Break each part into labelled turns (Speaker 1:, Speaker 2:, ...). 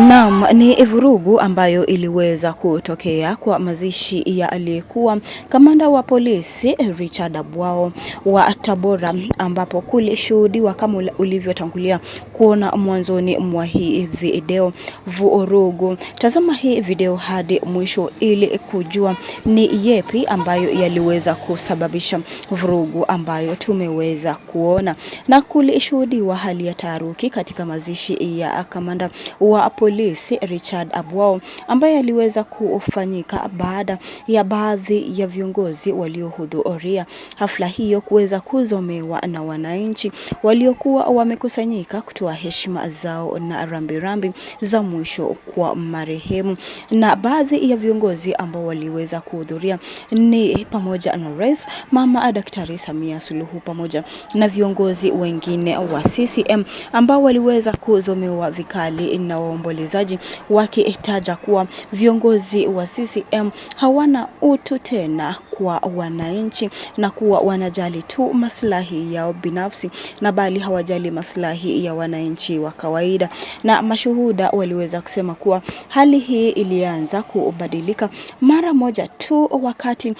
Speaker 1: Naam, ni vurugu ambayo iliweza kutokea kwa mazishi ya aliyekuwa kamanda wa polisi Richard Abwao wa Tabora, ambapo kulishuhudiwa kama ulivyotangulia kuona mwanzoni mwa hii video vurugu. Tazama hii video hadi mwisho ili kujua ni yepi ambayo yaliweza kusababisha vurugu ambayo tumeweza kuona. Na kulishuhudiwa hali ya taharuki katika mazishi ya kamanda wa polisi Richard Abwao, ambaye aliweza kufanyika baada ya baadhi ya viongozi waliohudhuria hafla hiyo kuweza kuzomewa na wananchi waliokuwa wamekusanyika kutoa heshima zao na rambirambi za mwisho kwa marehemu. Na baadhi ya viongozi ambao waliweza kuhudhuria ni pamoja na Rais Mama Daktari Samia Suluhu pamoja na viongozi wengine wa CCM ambao waliweza kuzomewa vikali na waombolezaji, wakitaja kuwa viongozi wa CCM hawana utu tena kwa wananchi na kuwa wanajali tu maslahi yao binafsi na bali hawajali maslahi ya wananchi wa kawaida. Na mashuhuda waliweza kusema kuwa hali hii ilianza kubadilika mara moja tu wakati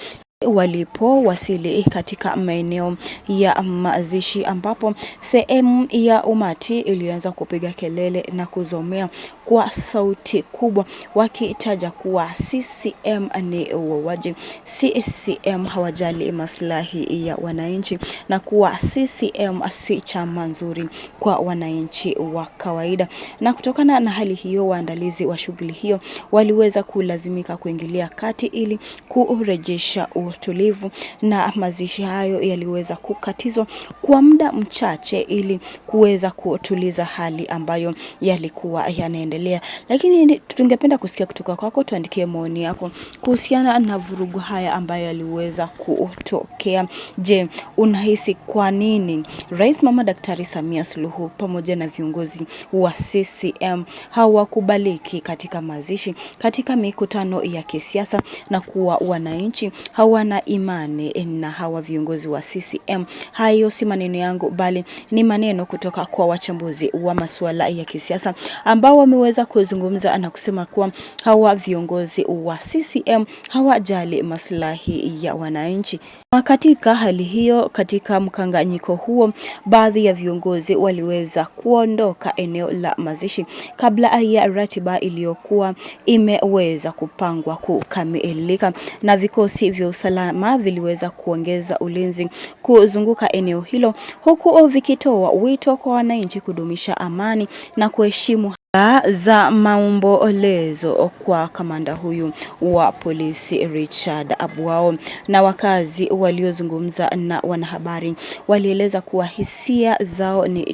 Speaker 1: walipowasili katika maeneo ya mazishi, ambapo sehemu ya umati ilianza kupiga kelele na kuzomea kwa sauti kubwa, wakitaja kuwa CCM ni wauaji, CCM hawajali maslahi ya wananchi na kuwa CCM si chama nzuri kwa wananchi wa kawaida. Na kutokana na hali hiyo, waandalizi wa shughuli hiyo waliweza kulazimika kuingilia kati ili kurejesha utulivu, na mazishi hayo yaliweza kukatizwa kwa muda mchache ili kuweza kutuliza hali ambayo yalikuwa yanaendelea. Lakini tungependa kusikia kutoka kwako, tuandikie maoni yako kuhusiana na vurugu haya ambayo yaliweza kutokea. Je, unahisi kwa nini Rais Mama Daktari Samia Suluhu pamoja na viongozi wa CCM hawakubaliki katika mazishi, katika mikutano ya kisiasa, na kuwa wananchi hawana imani na hawa viongozi wa CCM? Hayo si maneno yangu, bali ni maneno kutoka kwa wachambuzi wa masuala ya kisiasa ambao wameweza kuzungumza na kusema kuwa hawa viongozi wa CCM hawajali maslahi ya wananchi. Katika hali hiyo, katika mkanganyiko huo, baadhi ya viongozi waliweza kuondoka eneo la mazishi kabla ya ratiba iliyokuwa imeweza kupangwa kukamilika, na vikosi vya usalama viliweza kuongeza ulinzi kuzunguka eneo hilo, huku vikitoa wito kwa wananchi kudumisha amani na kuheshimu za maombolezo kwa kamanda huyu wa polisi Richard Abwao. Na wakazi waliozungumza na wanahabari walieleza kuwa hisia zao ni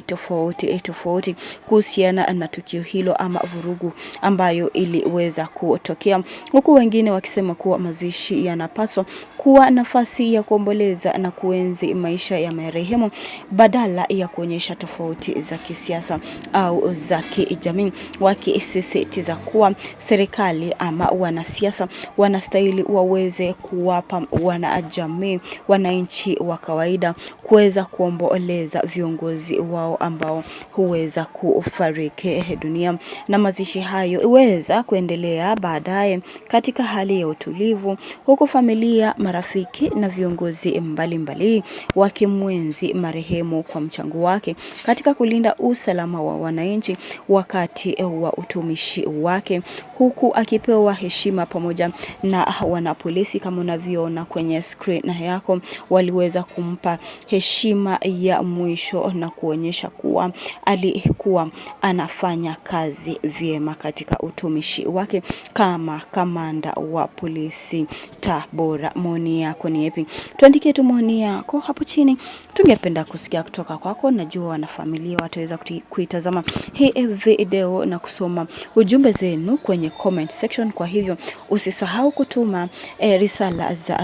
Speaker 1: tofauti kuhusiana na tukio hilo ama vurugu ambayo iliweza kutokea, huku wengine wakisema kuwa mazishi yanapaswa kuwa nafasi ya kuomboleza na kuenzi maisha ya marehemu badala ya kuonyesha tofauti za kisiasa au za kijamii, wakisisitiza kuwa serikali ama wanasiasa wanastahili waweze kuwapa wanajamii, wananchi wa kawaida kuweza kuomboleza viongozi wao ambao huweza kufariki dunia, na mazishi hayo iweza kuendelea baadaye katika hali ya utulivu, huku familia, marafiki na viongozi mbalimbali wakimwenzi marehemu kwa mchango wake katika kulinda usalama wa wananchi wakati wa utumishi wake, huku akipewa heshima pamoja na wanapolisi. Kama unavyoona kwenye screen yako, waliweza kumpa heshima ya mwisho na kuonyesha kuwa alikuwa anafanya kazi vyema katika utumishi wake kama kamanda wa polisi Tabora. Maoni yako ni yapi? Tuandikie tu maoni yako hapo chini, tungependa kusikia kutoka kwako. Najua wanafamilia wataweza kuitazama hii video na kusoma ujumbe zenu kwenye comment section. Kwa hivyo usisahau kutuma risala za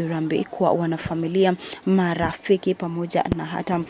Speaker 1: rambi kwa wanafamilia, marafiki pamoja na hata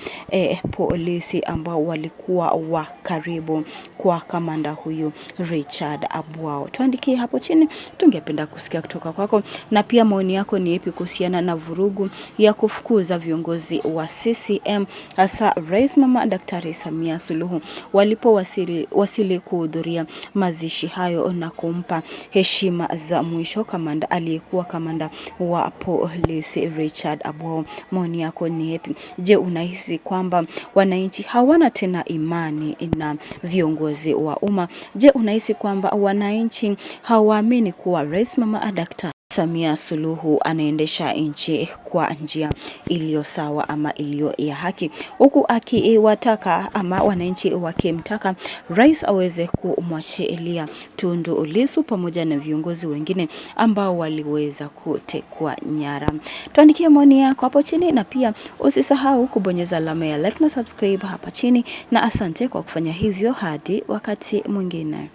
Speaker 1: polisi ambao walikuwa wa karibu kwa kamanda huyu Richard Abwao. Tuandikie hapo chini, tungependa kusikia kutoka kwako. Na pia maoni yako ni yapi kuhusiana na vurugu ya kufukuza viongozi wa CCM, hasa Rais Mama Daktari Samia Suluhu walipowasili ili kuhudhuria mazishi hayo na kumpa heshima za mwisho aliyekuwa kamanda wa polisi Richard Abwao. Maoni yako ni yapi? Je, unahisi kwamba wananchi hawana tena imani na viongozi wa umma? Je, unahisi kwamba wananchi hawaamini kuwa Rais Mama Daktari Samia Suluhu anaendesha nchi kwa njia iliyo sawa ama iliyo ya haki, huku akiwataka ama wananchi wakimtaka rais aweze kumwachilia Tundu Lissu pamoja na viongozi wengine ambao waliweza kutekwa nyara? Tuandikie maoni yako hapo chini, na pia usisahau kubonyeza alama ya like na subscribe hapa chini, na asante kwa kufanya hivyo. Hadi wakati mwingine.